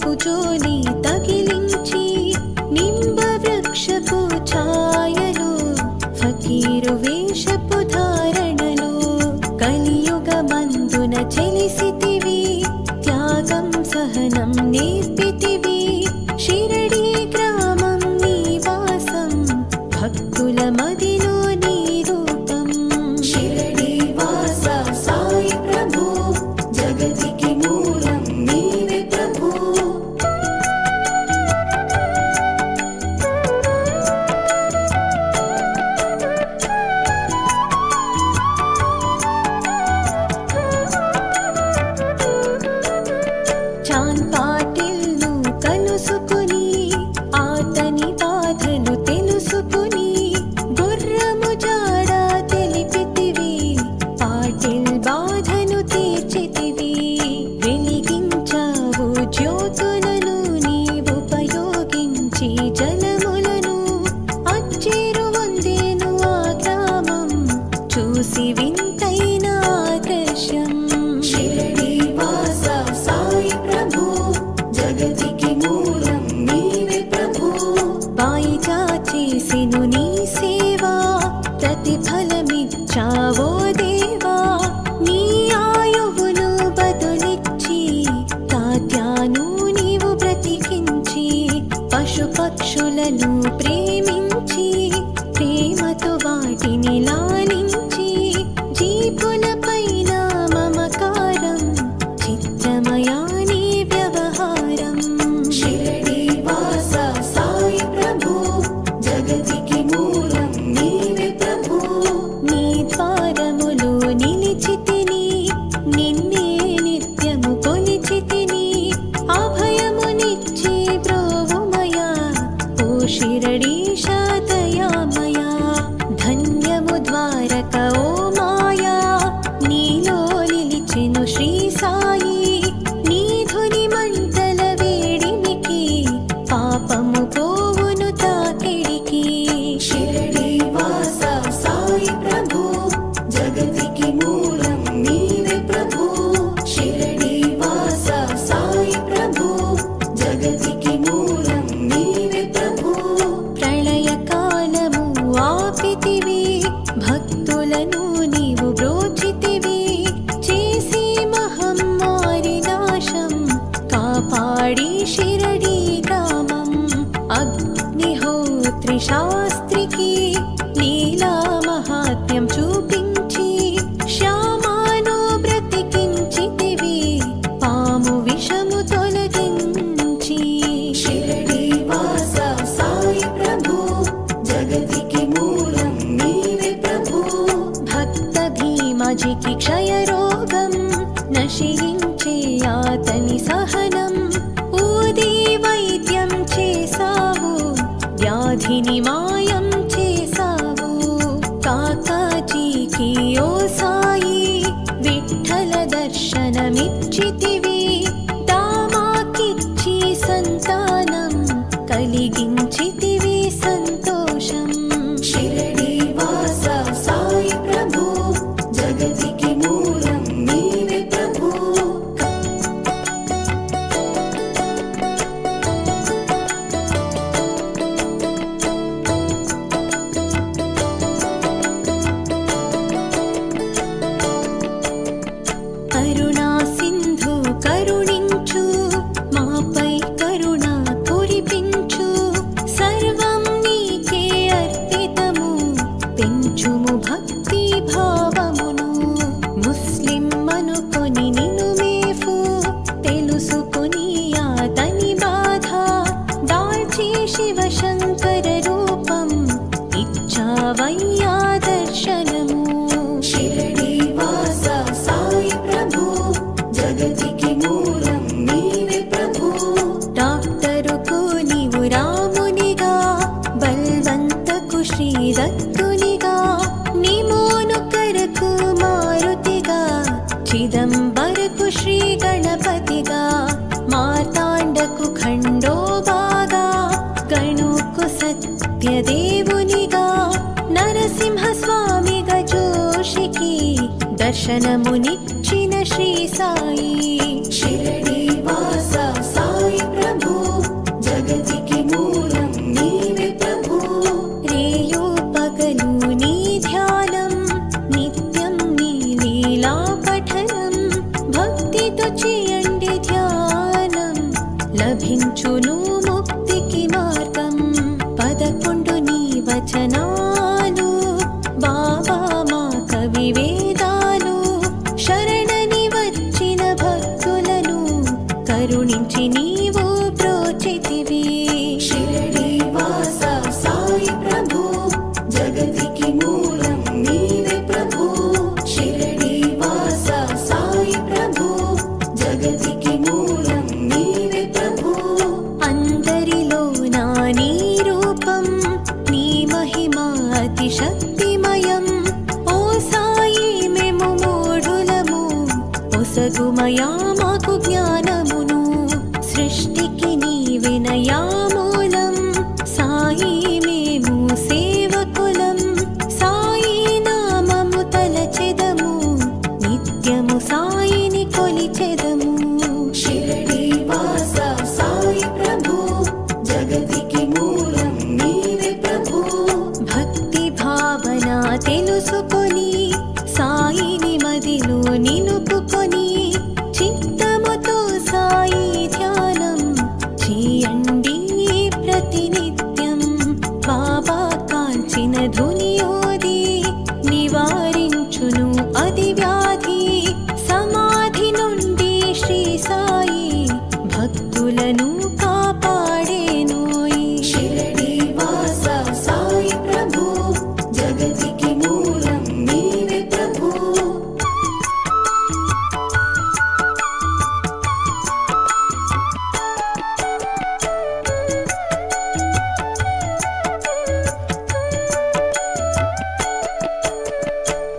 పుజోలి తగిలించి నింబ వృక్షపు ఛాయలో ఫకీరు వేషపు ధారణలో కలియుగమందున చెలిసితివి త్యాగం సహనం నేర్పితివి షిరడీ గ్రామం నివాసం భక్తుల మదిలో నీ రూపం షిరడీ వాస సాయి ప్రభు జగతికి మూలం నీవే ప్రభు చాన్ పాటిల్ను కలుసుకుని ఆతని బాధలు తెలుసుకుని గుర్రము జాడ తెలిపితివి పాటిల్ బాధను తీర్చితివి వెలిగించావు జ్యోతులను నీవుపయోగించి జలములను అచ్చేరు వందేను ఆ గ్రామం చూసి వింతైన ఆదర్శం షిరడీ వాస సాయి ప్రభు జగతికి మూలం నీవే ప్రభు వాయిదా చేసిను నీ సేవా ప్రతిఫలమిచ్చావో దేవా నీ ఆయువును బదులిచ్చి తాత్యాను నీవు బ్రతికించి పశుపక్షులను ప్రేమించి ప్రేమతో వాటిని లాలించి జీపులపైన మమకారం చిత్తమయా నీ వ్యవహారం షిరడీ వాస సాయి ప్రభు జగతికి మూలం నీవే ప్రభు నీ ద్వారములో నిలిచితిని నిన్నే నిత్యము కొలిచితిని అభయమునిచ్చి బ్రోవుమయా ఓ షిరడీశ దయామయా ధన్యము ద్వారక ఓ మాయా నీలో నిలిచెను శ్రీ సాయి నీ ధుని మంటల వేడిమికి పాపము పోవును తాకిడికి షిరడీ వాస సాయి ప్రభు జగతికి మూలం నీవే ప్రభు షిరడీ వాస సాయి ప్రభు జగతికి మూలం నీవే ప్రభు ప్రళయ కాలము ఆపితివి భక్తులను నీవు బ్రోచితివి చేసి మహమ్మారి నాశం కాపాడి షిరడీ గ్రామం అగ్నిహోత్రి శాస్త్రికి లీలా మహాత్మ్యం చూపించి శ్యామాను బ్రతికించితివి పాము విషము తొలగించి షిరడీ వాస సాయి ప్రభు జగతికి మూలం నీవే ప్రభు భక్త భీమజికి క్షయరోగం నశించే ఆతని సహనం ఊది వైద్యం చేసావు వ్యాధిని మాయం చేసావు కాకాజీకి ఓ సాయి విఠల దర్శనమిచ్చితివి దామాకిచ్చి సంతానం కలిగించితివి సంతోషం షిరడీ వాస సాయి ప్రభు జగతికి మూలం నీవే ప్రభు కరుణా సింధు కరుణించు మాపై కరుణ కురిపించు సర్వం నీకే అర్పితము పెంచుము భక్తి భావమును ముస్లిం అనుకొని నిన్ను మేఫు తెలుసుకొని ఆతని బాధ దాల్చి శివశంకర రూపం ఇచ్చావయ్యా దర్శనము షిరడీ వాస సాయి ప్రభు జగతికి మూలం నీవే ప్రభు డాక్టరుకు నీవు రామునిగా బల్వంతకు శ్రీదత్తునిగా నిమోను కరకు మారుతిగా చిదంబరకు శ్రీ గణపతిగా మార్తాండకు ఖండోబాగా గణుకు సత్యదేవునిగా నరసింహస్వామిగా జోషికి దర్శనమునిచ్చిన శ్రీ సాయి షిరడీ వాస సాయి కరుణించి నీవు బ్రోచితివి. షిరిడి వాస సాయి ప్రభు జగతికి మూలం నీవే ప్రభు. షిరిడి వాస సాయి ప్రభు జగతికి మూలం నీవే ప్రభు. అందరిలో నా నీ రూపం నీ మహిమ అతి శక్తిమయం. ఓ సాయి మేము మూఢులము ఒసగుమయా మాకు జ్ఞానమును. సృష్టికి నీవే నయామూలం సాయి మేము సేవకులం. సాయి నామము తలచెదము నిత్యము సాయిని కొలిచెదము. షిరిడి వాస సాయి ప్రభు జగతికి మూలం నీవే ప్రభు. భక్తి భావన తెలుసుకొని సాయిని మదిలో నిలుపుకొని చిత్తముతో సాయి ధ్యానం చేయండి ప్రతినిత్యం. బాబా కాల్చిన ధునియోది నివారించును అది వ్యాధి. సమాధి నుండి శ్రీ సాయి భక్తులను కాపాడేనోయి. షిరిడి వాస సాయి ప్రభు జగతికి మూలం నీవే ప్రభు.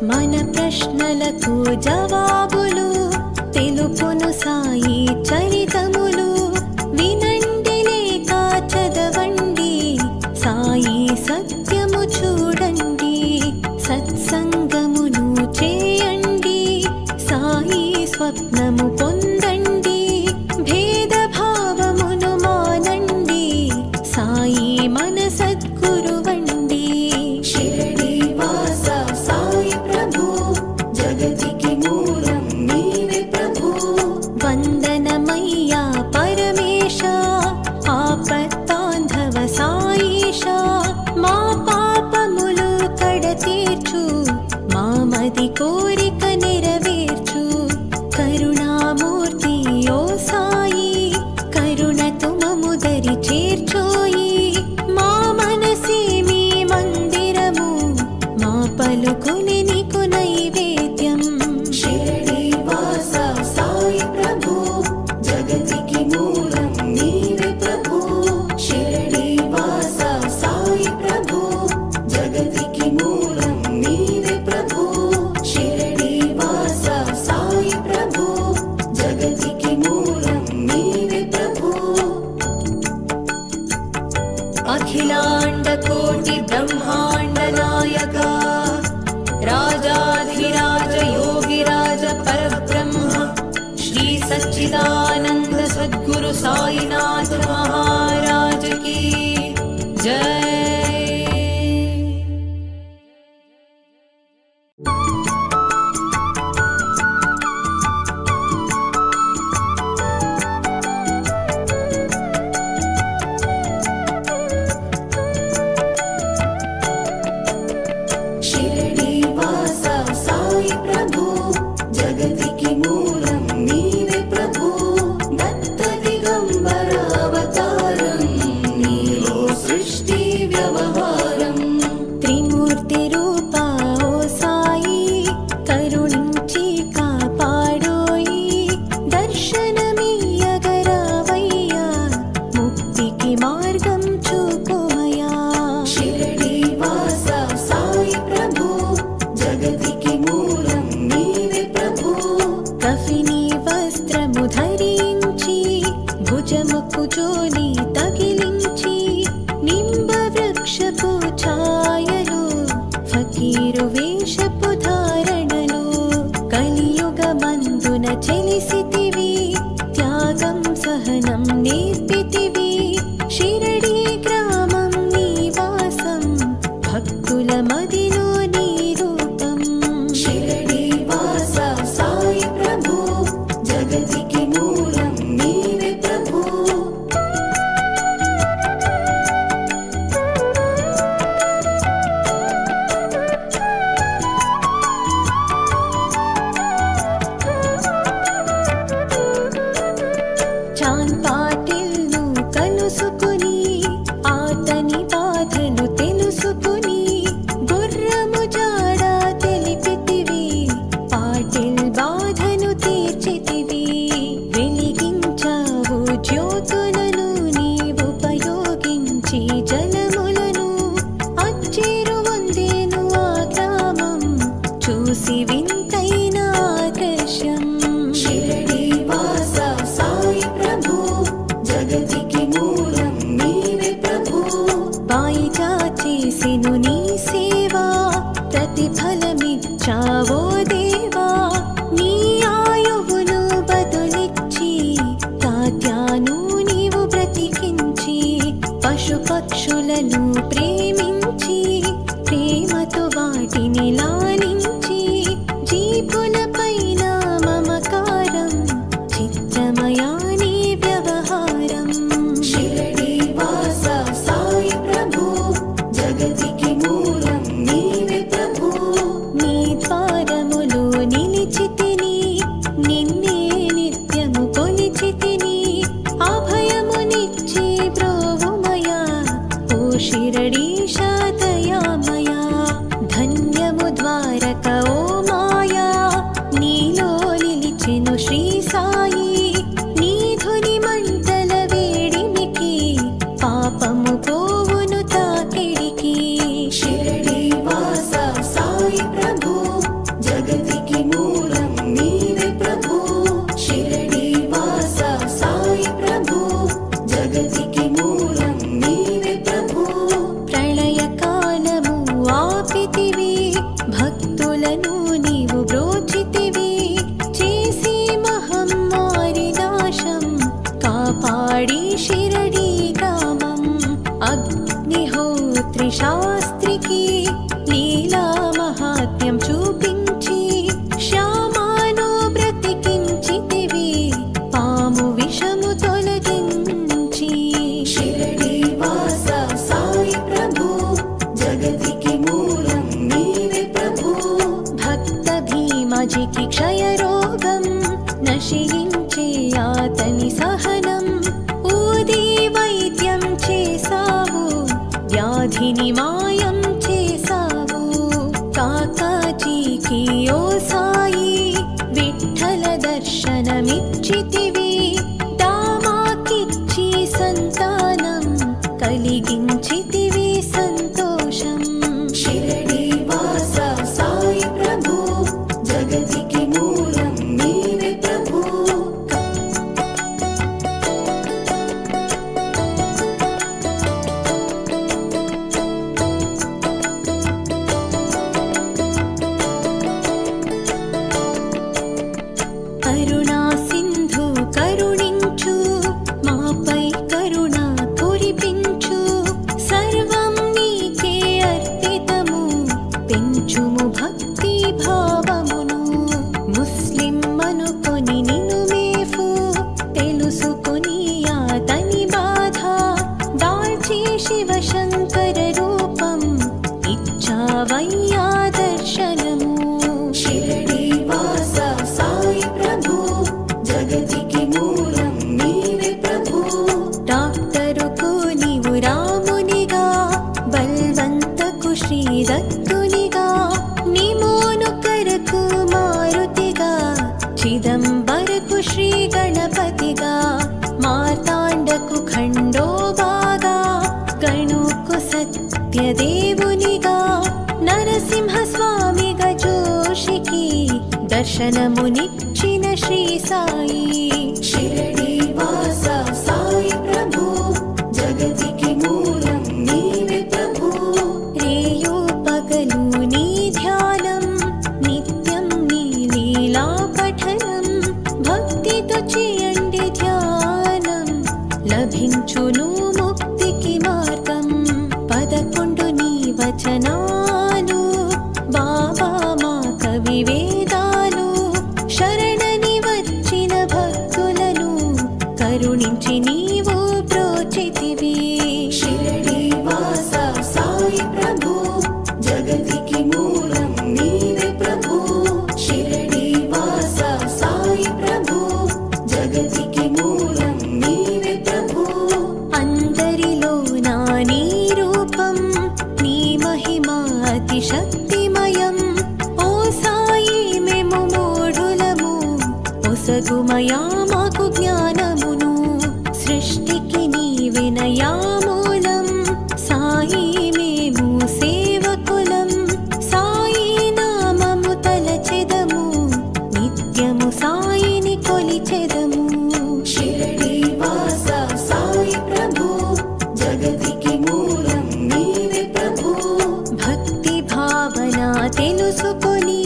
మన ప్రశ్నలకు జవాబులు తెలుపును సాయి చరితములు. వినండి లేక చదవండి సాయి సత్యము చూడండి. సత్సంగమును చేయండి సాయి స్వప్నము పొందండి. భేదభావమును మానండి సాయి మన సద్గురువండి. షిరిడి వాస సాయి ప్రభు జగతికి మూలం నీవే ప్రభు. వందనమయ్యా పరమేశ ఆపత్తాంధవ సాయిష. మా పాపములు కడతీర్చు మా మది కోరిక నెరవేర్చు. కరుణామూర్తి ఓ సాయి కరుణతో మము దరి చేర్చోయి. మా మనసే మీ మందిరము మా పలుకుని నీకు నైవేద్యం. షిరిడి వాస సాయి ప్రభు జగతికి మూలం నీవే ప్రభు. షిరిడి వాస సాయి ప్రభు జగతికి మూలం నీవే ప్రభు. షిరిడి వాస సాయి ప్రభు జగతికి మూలం నీవే ప్రభు. అఖిలాండ కోటి బ్రహ్మాండ నాయక రాజాధిరాజ యోగిరాజ పరబ్రహ్మ శ్రీ సచ్చిదానంద సద్గురు సాయినాథ మహారాజ్ की जय. షిరిడి వాస సాయి ప్రభు జగతికి మూలం నీవే ప్రభు. దత్త దిగంబర అవతారం నీలో సృష్టి వాడి షిరడి గ్రామం అగ్నిహోత్రి శాస్త్రికి లీలా మహాత్మ్యం చూపించి శ్యామాను బ్రతికించితివి పాము విషము తొలగించి షిరడి వాస సాయి ప్రభు జగతికి మూలం నీవే ప్రభు భక్త భీమజికి క్షయరోగం నశించే అతని సహనం ఊది వైద్యం చేసావు వ్యాధిని మాయం చేసావు కాకాజీకి ఓ సాయి విఠల దర్శనమిచ్చితివి దామాకిచ్చి సంతానం కలిగించితివి సంతోషం షిరడి వాస సాయి ప్రభు జగతికి మూలం నీవే ప్రభు కరుణా సింధు కరుణించు మాపై కరుణ కురిపించు సర్వం నీకే అర్పితము పెంచుము భక్తి భావమును ముస్లిం అనుకొని నిను మేఫు తెలుసుకొని అతని బాధ దాల్చి శివశంకర రూపం ఇచ్చావయ్యా దర్శనము షిరడి వాస సాయి ప్రభు జగతికి మూలం నీవే ప్రభు డాక్టరుకు నీవు రామునిగా బల్వంతకు శ్రీదత్తునిగా నిమోను కరకు మారుతిగా చిదంబరకు శ్రీ గణపతిగా మార్తాండకు ఖండోబాగా గణుకు సత్యదేవునిగా నరసింహస్వామిగా జోషికి దర్శనమునిచ్చిన శ్రీ సాయి షిరడి వాస సాయి ప్రభు జగతికి మూలం నీవే ప్రభు రేయో పగలు నీ ధ్యానం నిత్యం నీ లీలా పఠనం భక్తితో చేయండి ధ్యానం లభించును ముక్తికి మార్గం 11 నీ వచనాలు బాబా మా కవి వేదాలు శరణని వచ్చిన భక్తులను కరుణించి నీవు బ్రోచితివి షిరడి వాస సాయి ప్రభు జగతికి మూలం నీవే ప్రభు షిరడి వాస సాయి ప్రభు జగతికి మూలం నీవే ప్రభు అందరిలో నా నీ రూపం నీ మహిమ అతి శక్తిమయం ఓ సాయి మేము మూఢులము ఒసగుమయా మాకు జ్ఞానమును సృష్టికి నీవెనయా మూలం సాయి మేము సేవకులం సాయి నామము తలచెదము నిత్యము సాయిని కొలిచెదము షిరడి వాస సాయి ప్రభు జగతికి మూలం నీవే ప్రభు భక్తి భావన తెలుసుకొని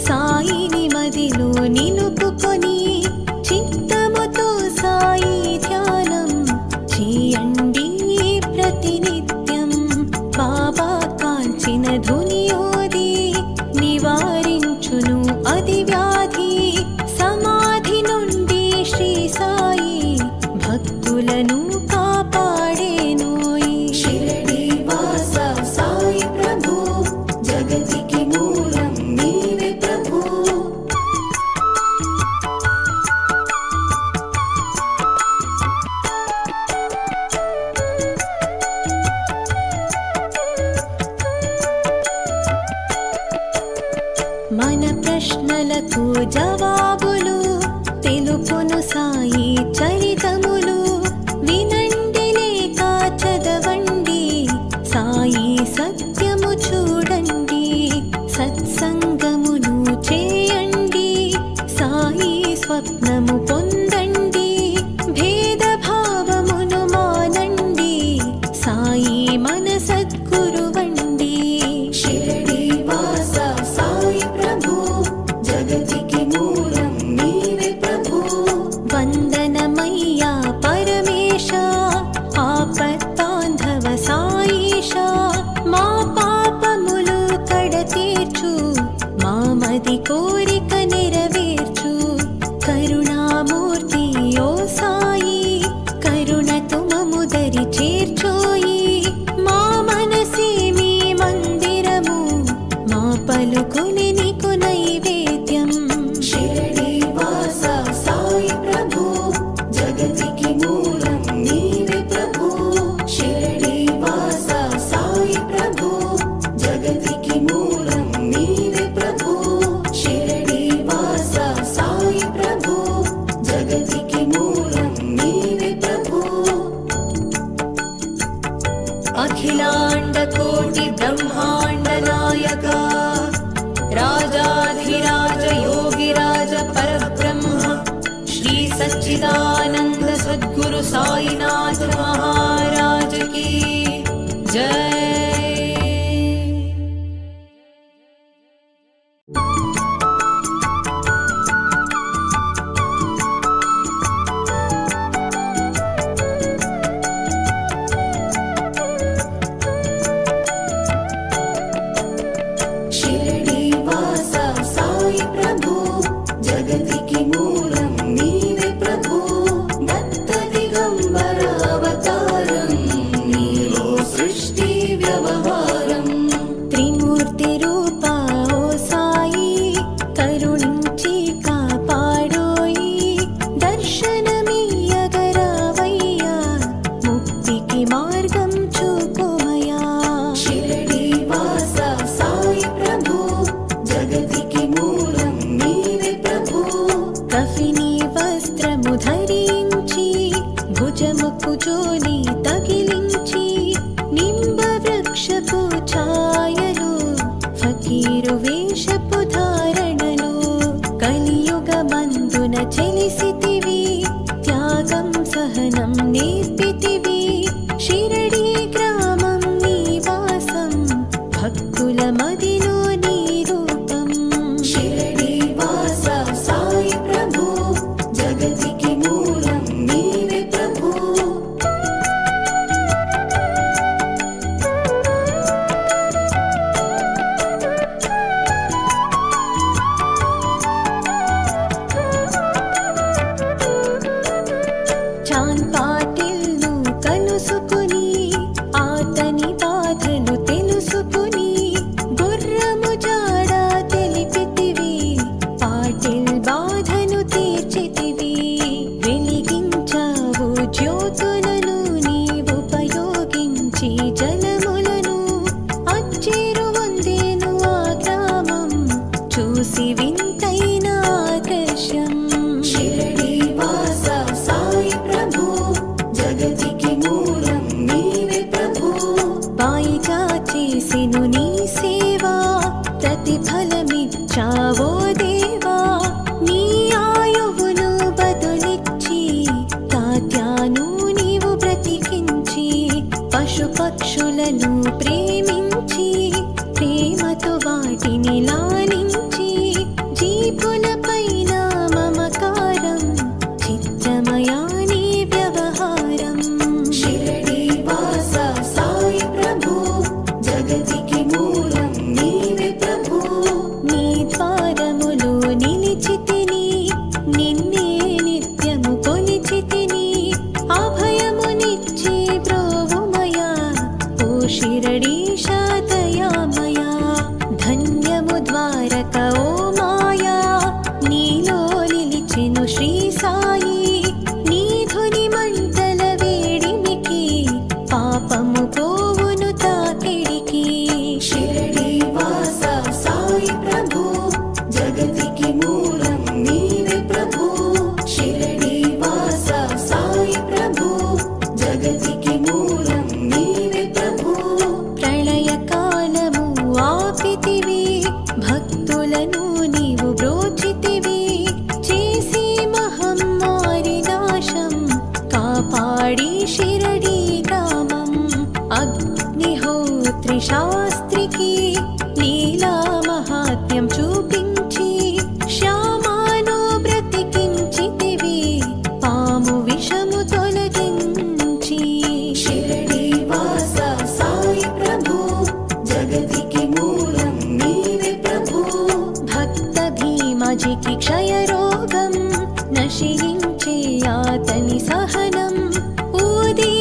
సాయిని మదిలో నిలుపుకొని చిత్తముతో సాయి ధ్యానం చేయండి ప్రతినిత్యం బాబా కాల్చిన ధునియోది నివారించును అది వ్యాధి సమాధి నుండి శ్రీ సాయి భక్తులను కాపాడేనోయి షిరడి వాస సాయి ప్రభు జగతికి మూలం నీవే ప్రభు మన ప్రశ్నలకు జవాబులు తెలుపును సాయి చరితములు వినండి లేక చదవండి సాయి సత్యము చూడండి సత్సంగమును చేయండి సాయి స్వప్నము పొందండి భేదభావమును మానండి సాయి మన సద్గురువండి షిరడి వాస సాయి ప్రభు జగతికి మూలం నీవే ప్రభు వందనమయ్యా పరమేశ सच्चिदानंद सद्गुरु साईनाथ महाराज की जय। शिरडीवासा साई प्रभु जगतिकी मूलं नीवे प्रभु दत्त दिगंबर अवतारं नीलो सृष्टि व्यवहारं त्रिमूर्ति रूपा ओ साई करुणिंची कापाडोई दर्शनमीयगरावయ్యా मुक्तिकी मार्गं చూపుమయా। शिरडीवासा साई प्रभु जगतिकी मूलं नीवे प्रभु कफिनी वस्त्रము ధరించి భుజముకు జోలి తగిలించి నింబ వృక్షపు ఛాయలు ఫకీరు వేషపు ధారణలు కలియుగమందున చెలిసితివి త్యాగం సహనం నేర్పితివి షిరడీ గ్రామం నివాసం భక్తుల మదిలో నీ రూపం। शिरडीवासा साई प्रभु जगतिकी मूलं नीवे प्रभु చాన్ పాటిల్ను కలుసుకుని ఆతని బాధలు తెలుసుకుని గుర్రము జాడ తెలిపితివి పాటిల్ బాధను తీర్చితివి వెలిగించావు జ్యోతులను నీవుపయోగించి జలములను అచ్చేరు వందేను ఆ గ్రామం చూసి వింతైన ఆదర్శం। शिरडीवासा साई प्रभु जगतिकी मूलं नीवे प्रभु వాయిగా చేసెను నీ సేవా ప్రతిఫలమిచ్చావో దేవా నీ ఆయువును బదులిచ్చి తాత్యాను నీవు బ్రతికించి పశుపక్షులను ప్రేమించి ప్రేమతో వాటిని లాలించి జీపులపైన మమకారం చిత్రమయా నీ వ్యవహారం। शिरडीवासा साई प्रभु जगतिकी मूलं नीवे प्रभु నీ ద్వారములో నిలిచితిని నిన్నే నిత్యము కొలిచితిని అభయమునిచ్చి బ్రోవుమయా ఓ షిరడీశ దయామయా। ధన్యము ద్వారక ఓ మాయా నీలో నిలిచెను శ్రీ సాయి నీ ధుని మంటల వేడిమికి పాపము పోవును తాకిడికి। शिरडीवासा साई प्रभु जगतिकी मूलं नीवे प्रभु शिरडीवासा साई प्रभु जगतिकी मूलं नीवे प्रभु ప్రళయకాలము ఆపితివి భక్తులను నీవు బ్రోచితివి చేసి మహమ్మారి నాశం కాపాడి షిరడీ గ్రామం। అగ్నిహోత్రి శాస్త్రికి లీలా మహాత్మ్యం చూపించి శ్యామాను బ్రతికించితివి పాము విషము తొలగించి। शिरडीवासा साई प्रभु जगतिकी मूलं नीवे प्रभु భక్త భీమజికి క్షయరోగం నశించే అతని సహనం ఊది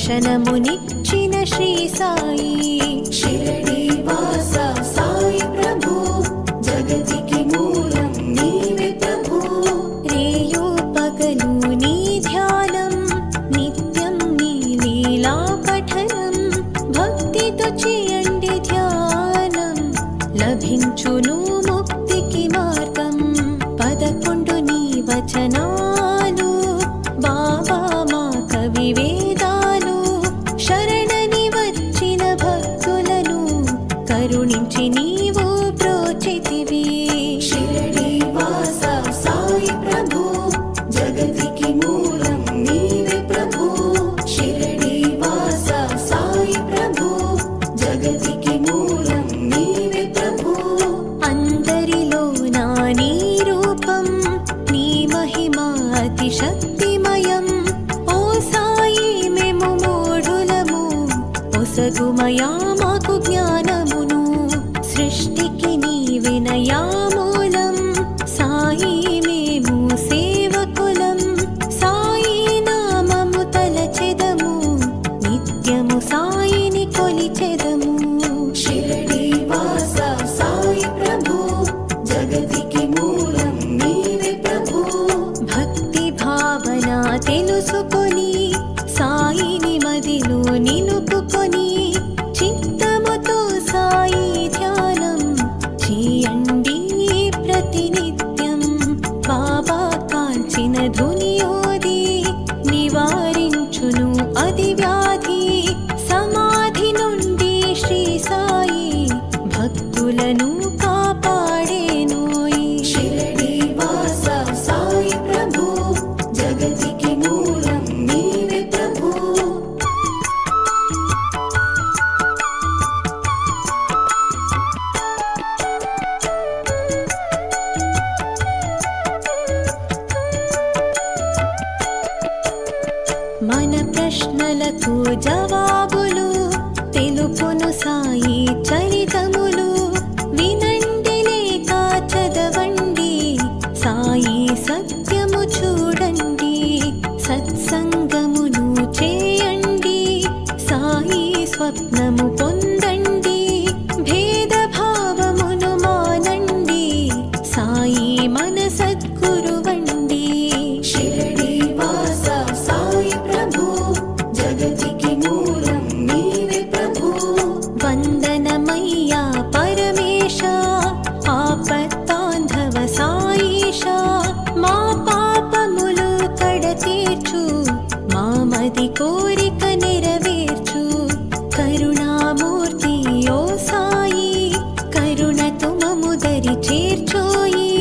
దర్శనమునిచ్చిన శ్రీ సాయి షిరిడి వాస సాయి ప్రభు జగతికి మూలం నీవే ప్రభు రేయో పగలు నీ ధ్యానం నిత్యం నీ లీలా పఠనం భక్తితో చేయండి ధ్యానం లభించును ముక్తికి మార్గం 11 నీ వచనాలు బాబా మా కవి వేదాలు శరణని వచ్చిన భక్తులను కరుణించి నీవు బ్రోచితివి షిరిడి వాస సాయి ప్రభు జగతికి మూలం నీవే ప్రభు షిరిడి వాస సాయి ప్రభు జగతికి మూలం నీవే ప్రభు అందరిలో నా నీ రూపం నీ మహిమ అతి శక్తిమయం ఓ సాయి మేము మూఢులము ఒసగుమయా మాకు జ్ఞానమును సృష్టికి నీవే నయా మూలం సాయి మేము సేవకులం సాయి నామము తలచెదము నిత్యము సాయిని కొలిచెదము షిరిడి వాస సాయి ప్రభు జగతికి మూలం నీవే ప్రభు భక్తి భావన తెలుసుకొని సాయిని మదిలో నిలుపుకొని చిత్తముతో సాయి ధ్యానం చేయండి ప్రతినిత్యం బాబా కాల్చిన ధునియోది నివారించును అది వ్యాధి సమాధి నుండి శ్రీ సాయి భక్తులను కాపాడేనోయి షిరిడి వాస సాయి ప్రభు జగతికి మూలం నీవే ప్రభు మన ప్రశ్నలకు జవాబులు తెలుపును సాయి చరితములు వినండి లేక చదవండి సాయి సత్యము చూడండి సత్సంగమును చేయండి సాయి స్వప్నము పొందండి భేదభావమును మానండి సాయి మన సద్గురువండి షిరిడి వాస సాయి ప్రభు జగతికి మూలం నీవే ప్రభు వందనమయ్యా పరమేశ ఆపత్తాంధవ సాయిష మా పాపములు కడతీర్చు మా మది కోరిక నెరవేర్చు కరుణామూర్తి ఓ సాయి కరుణతో మము దరి చేర్చోయి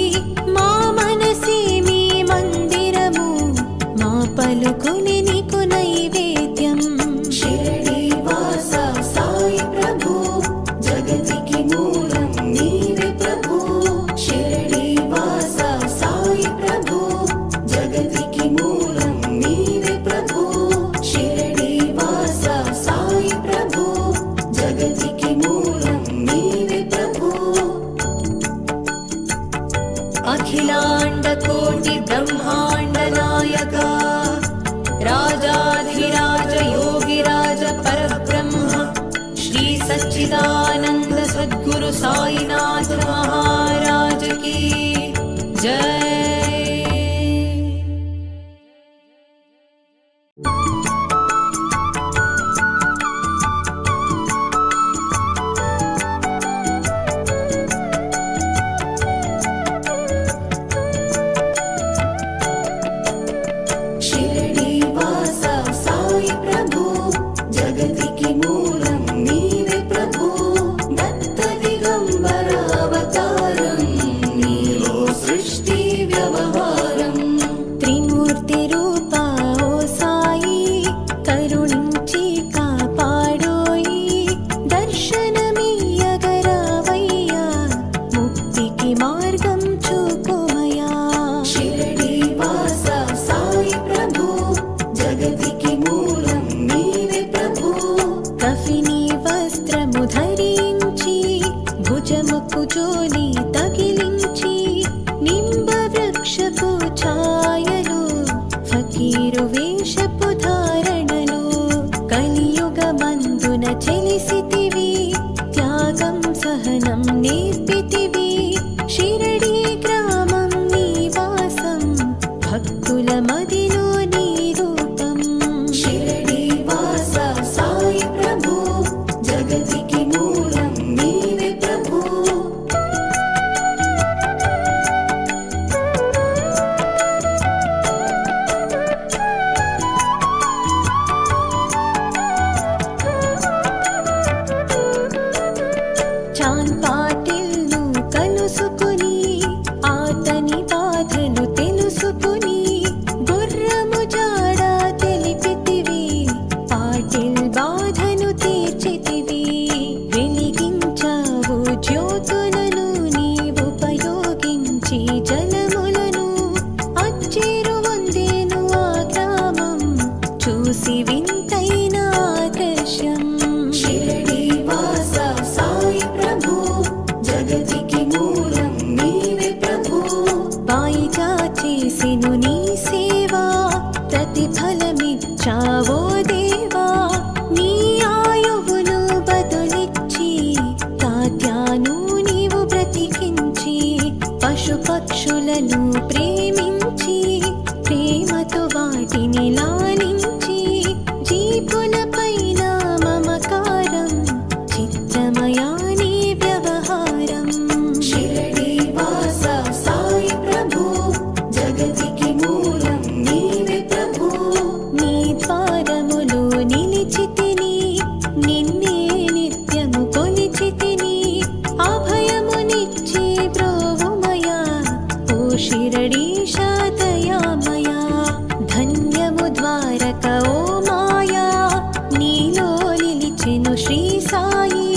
మా మనసే మీ మందిరము మా పలుకుని నీకు నైవేద్యం షిరిడి వాస సాయి ప్రభు జగతికి మూలం నీవే ప్రభు షిరిడి వాస సాయి ప్రభు జగతికి మూలం నీవే ప్రభు షిరిడి వాస సాయి ప్రభు జగతికి మూలం నీవే ప్రభు అఖిలాండ కోటి బ్రహ్మాండ నాయక రాజాధిరాజ యోగిరాజ పరబ్రహ్మ శ్రీ సచ్చిదానంద సద్గురు సాయినాథ మహారాజ్ की जय। షిరిడి వాస సాయి ప్రభు జగతికి మూలం నీవే ప్రభు దత్త దిగంబర అవతారం నీలో సృష్టి వ్యవహారం త్రిమూర్తి రూపా ఓ సాయి కరుణించి కాపాడోయి దర్శనమియ్యగరావయ్యా ముక్తికి మార్గం చూపుమయా షిరిడి వాస సాయి ప్రభు జగతికి మూలం నీవే ప్రభు కఫిని వస్త్రము ధరించి భుజముకు జోలి తగిలించి నింబ వృక్షపు ఛాయలు ఫకీరు వేషపు ధారణలు జ్యోతులను నీవుపయోగించి జలములను అచ్చేరువొందెను ఆ గ్రామం. చూసి వింతైన ఆదర్శం. షిరిడి వాస సాయి ప్రభు జగతికి మూలం నీవే ప్రభు. వాయిగా చేసెను నీ సేవా, ప్రతిఫలమిచ్చావో దేవా. నీ ఆయువును బదులిచ్చి తాత్యాను నీవు బ్రతికించి, పశుపక్షులను ప్రేమించి ప్రేమతో వాటిని లాలించి, జీపులపైన మమకారం చిత్రమయా నీ వ్యవహారం. షిరిడి వాస సాయి ప్రభు జగతికి మూలం నీవే ప్రభు. నీ ద్వారములో నిలిచితిని, నిన్నే నిత్యము కొలిచితిని. అభయమునిచ్చి బ్రోవుమయా ఓ షిరిడీశ దయామయా. ధన్యము ద్వారక ఓ మాయా, నీలో నిలిచెను శ్రీ సాయి.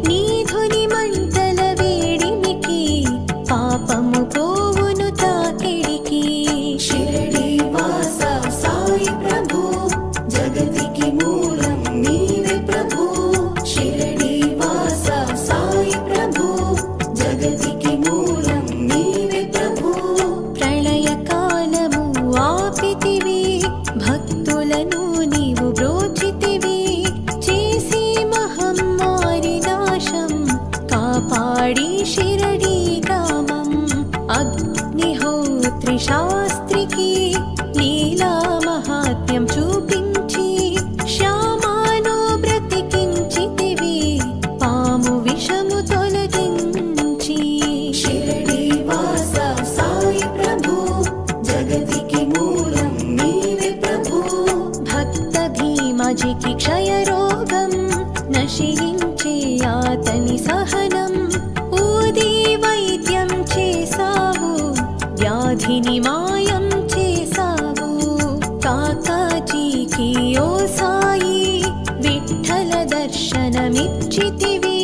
నీ ధుని మంటల వేడిమికి పాపము పోవును తాకిడికి. షిరిడి వాస సాయి ప్రభు జగతికి మూలం నీవే ప్రభు. షిరిడి వాస సాయి ప్రభు జగతికి మూలం నీవే ప్రభు. ప్రళయకాలము ఆపితివి, భక్తులను నీవు బ్రోచితివి. చేసి మహమ్మారి నాశం, కాపాడి షిరిడి గ్రామం. అగ్నిహోత్రి శాస్త్రికి లీలా మహాత్మ్యం చూపించి, శ్యామాను బ్రతికించితివి పాము విషము తొలగించి. షిరిడి వాస సాయి ప్రభు జగతికి మూలం నీవే ప్రభు. భక్త భీమజికి క్షయరోగం నశించే అతని సహనం. ఊది వైద్యం చేసావు, వ్యాధిని మాయం చేసావు. కాకాజీకి ఓ సాయి విఠ్ఠల దర్శనమిచ్చితివి.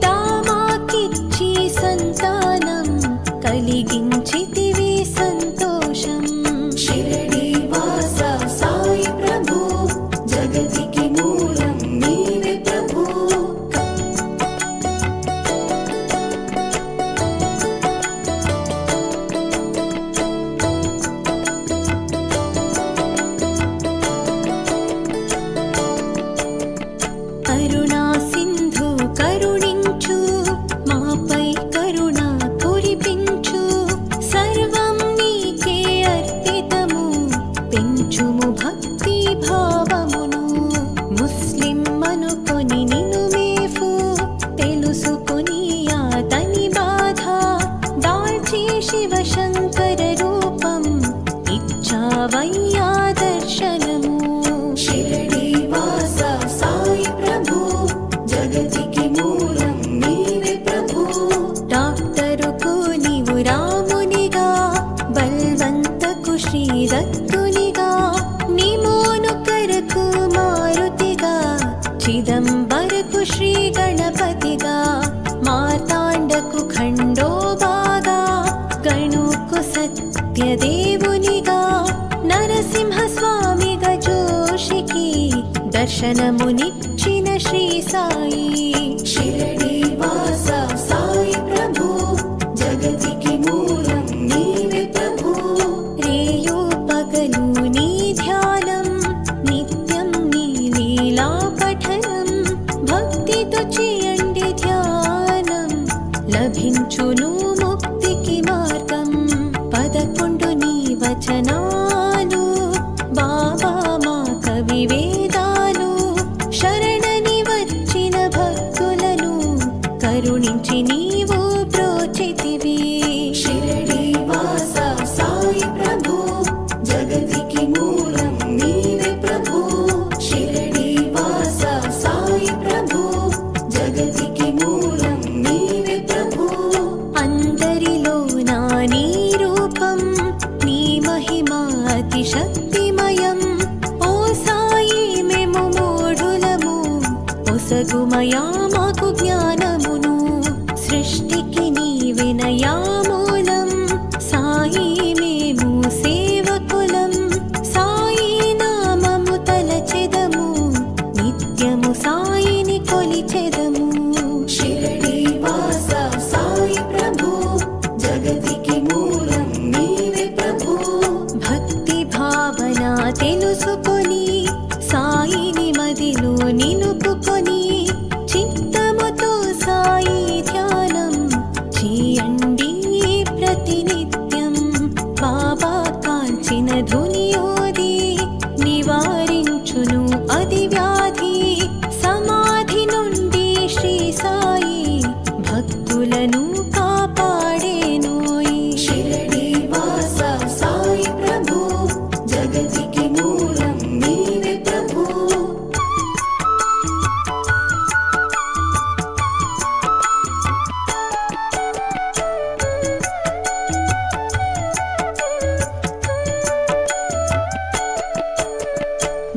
దామాకిచ్చి సంతానం కలిగించితివి సంతోషం. షిరిడి వాస సాయి ప్రభు జగతికి మూలం నీవే ప్రభు. కరుణా సింధు కరుణించు, మాపై కరుణ కురిపించు. సర్వం నీకే అర్పితము, పెంచుము భక్తి భావమును. ముస్లిం అనుకొని నిను మేఫు, తెలుసుకొని అతని బాధ. దాల్చి శివశంకర రూపం, ఇచ్చావయ్యా దర్శనము. షిరిడి వాస సాయి ప్రభు జగతికి మూలం నీవే ప్రభు. డాక్టరుకు నీవు రామునిగా, బల్వంతకు శ్రీదత్తునిగా. నిమోను కరకు మారుతిగా, చిదంబరకు శ్రీ గణపతిగా. మార్తాండకు ఖండోబాగా, గణుకు సత్యదేవునిగా. నరసింహస్వామిగా జోషికి దర్శనమునిచ్చిన శ్రీ సాయి. షిరిడి వాస సాయి ప్రభు జగతికి మూలం నీవే ప్రభు. రేయో పగలు నీ ధ్యానం, నిత్యం నీ లీలా పఠనం. భక్తితో చేయండి ధ్యానం, లభించును ముక్తికి మార్గం. 11 నీ వచనాలు, బాబా మా కవి వేదాలు. శరణని వచ్చిన భక్తులను కరుణించి నీవు బ్రోచితివి. షిరిడి వాస సాయి ప్రభు జగతికి మూలం నీవే ప్రభు. షిరిడి వాస సాయి ప్రభు జగతికి మూలం నీవే ప్రభు. అందరిలో నా నీ రూపం, నీ మహిమ అతి శక్తిమయం. ఓ సాయి మేము మూఢులము, ఒసగుమయా మాకు జ్ఞానమును. భక్తులను కాపాడేనోయి. షిరిడి వాస సాయి ప్రభు జగతికి మూలం నీవే ప్రభు.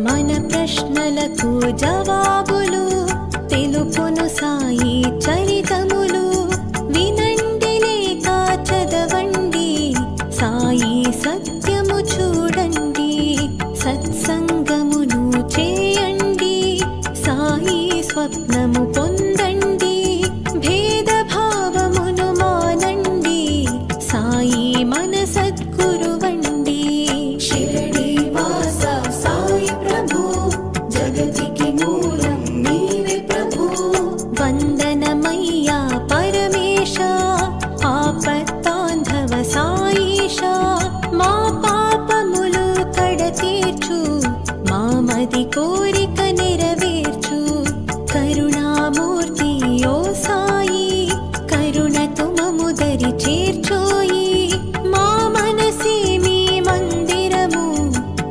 మన ప్రశ్నలకు జవాబులు తెలుపును సాయి చరితములు. వినండి లేక చదవండి, సాయి సత్యము చూడండి. సత్సంగమును చేయండి, సాయి స్వప్నము పొందండి. భేదభావమును మానండి, సాయి మన సద్గురువండి. షిరిడి వాస సాయి ప్రభు జగతికి మూలం నీవే ప్రభు. వందనమయ్యా పరమేశ, ఆపత్తాంధవ సాయిష. మా పాపములు కడతీర్చు, మా మది కోరిక నెరవేర్చు. కరుణామూర్తి ఓ సాయి, కరుణతో మము దరి చేర్చోయి. మా మనసే మీ మందిరము,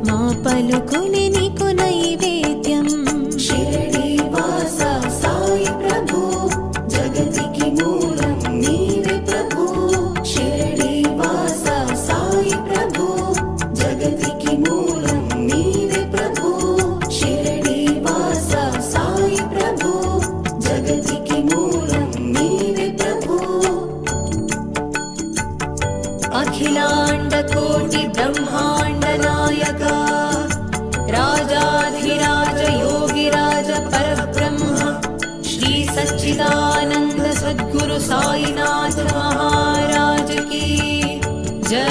మా పలుకుని నీకు నైవేద్యం. షిరిడి వాస సాయి ప్రభు జగతికి మూలం నీవే ప్రభు. షిరిడి వాస సాయి ప్రభు జగతికి మూలం నీవే ప్రభు. షిరిడి వాస సాయి ప్రభు జగతికి మూలం నీవే ప్రభు. అఖిలాండ కోటి బ్రహ్మాండ నాయక, రాజాధిరాజ యోగిరాజ పరబ్రహ్మ, శ్రీ సచ్చిదానంద సద్గురు సాయినాథ మహారాజ్ की जय.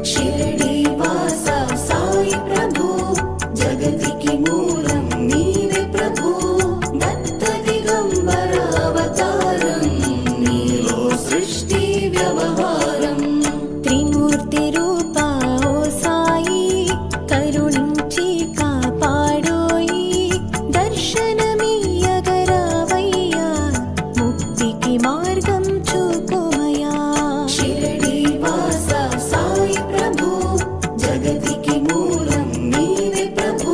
షిరిడి వాస సాయి ప్రభు జగతికి మూలం నీవే ప్రభు. దత్త దిగంబర అవతారం నీలో సృష్టి వ్యవహారం. త్రిమూర్తి రూప ఓ సాయి, కరుణించి కాపాడోయి. దర్శనమియ్యగరావయ్యా, ముక్తికి మార్గం చూపుమయా. షిరిడి వాస సాయి ప్రభు జగతికి మూలం నీవే ప్రభు.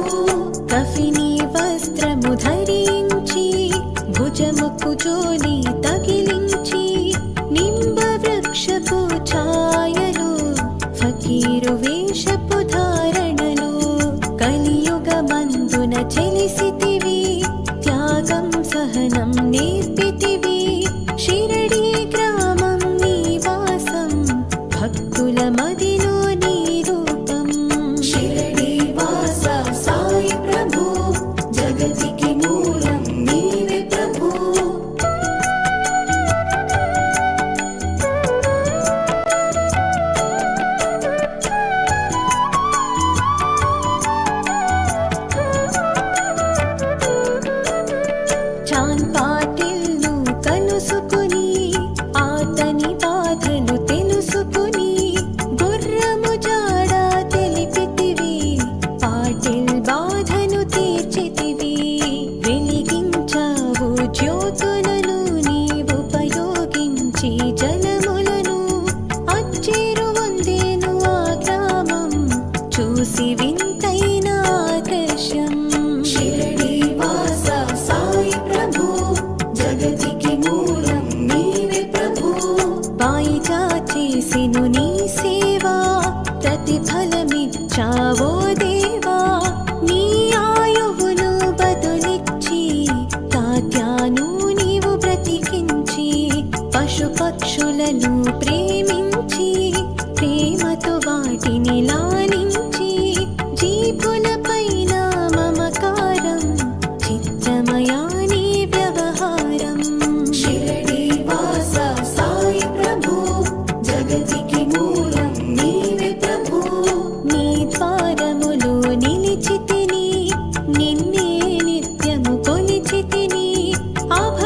కఫిని వస్త్రము ధరించి, భుజముకు జోలి తగిలించి. నింబ వృక్షపు ఛాయలు, ఫకీరు వేషపు ధారణలు. కలియుగమందున చెలిసితివి, త్యాగం సహనం నేర్పితివి. షిరిడి గ్రామం నివాసం, భక్తుల మదిలో నీ రూపం. షిరిడి వాస సాయి ప్రభు జగతికి మూలం నీవే ప్రభు. చాన్ పాటిల్ను కలుసుకుని, ఆతని బాధలు తెలుసుకుని. గుర్రము జాడ తెలిపితివి, పాటిల్ బాధను తీర్చితివి. వెలిగించావు జ్యోతులను నీవుపయోగించి జలములను. అచ్చేరు వందేను ఆ గ్రామం, చూసి వింతైన ఆదర్శం. షిరిడి వాస సాయి ప్రభు జగతికి మూలం నీవే ప్రభు. వాయిదా చేసెను నీ సేవా, ప్రతిఫలమిచ్చావో దేవా. నీ ఆయువును బదులిచ్చి, తాత్యాను నీవు బ్రతికించి. పశుపక్షులను ప్రేమించి, ప్రేమతో వాటిని లాలించి. జీపులపైన మమకారం, చిత్రమయా నీ వ్యవహారం. షిరిడి వాస సాయి ప్రభు జగతికి మూలం నీవే ప్రభు. నీ ద్వారములో నిలిచితిని, నిన్నే నిత్యము కొలిచితిని. అభ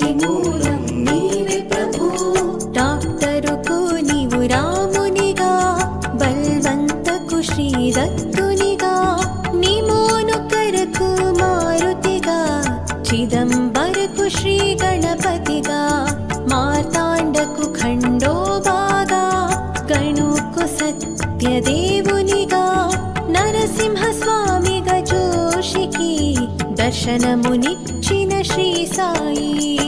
జగతికి మూలం నీవే ప్రభు డాక్టరుకు నీవు రామునిగా బల్వంతకు శ్రీదత్తునిగా నిమోనుకరకు మారుతిగా చిదంబరకు శ్రీ గణపతిగా మార్తాండకు ఖండోబాగా గణుకు సత్యదేవునిగా నరసింహస్వామిగా జోషికి దర్శనమునిచ్చిన శ్రీ సాయి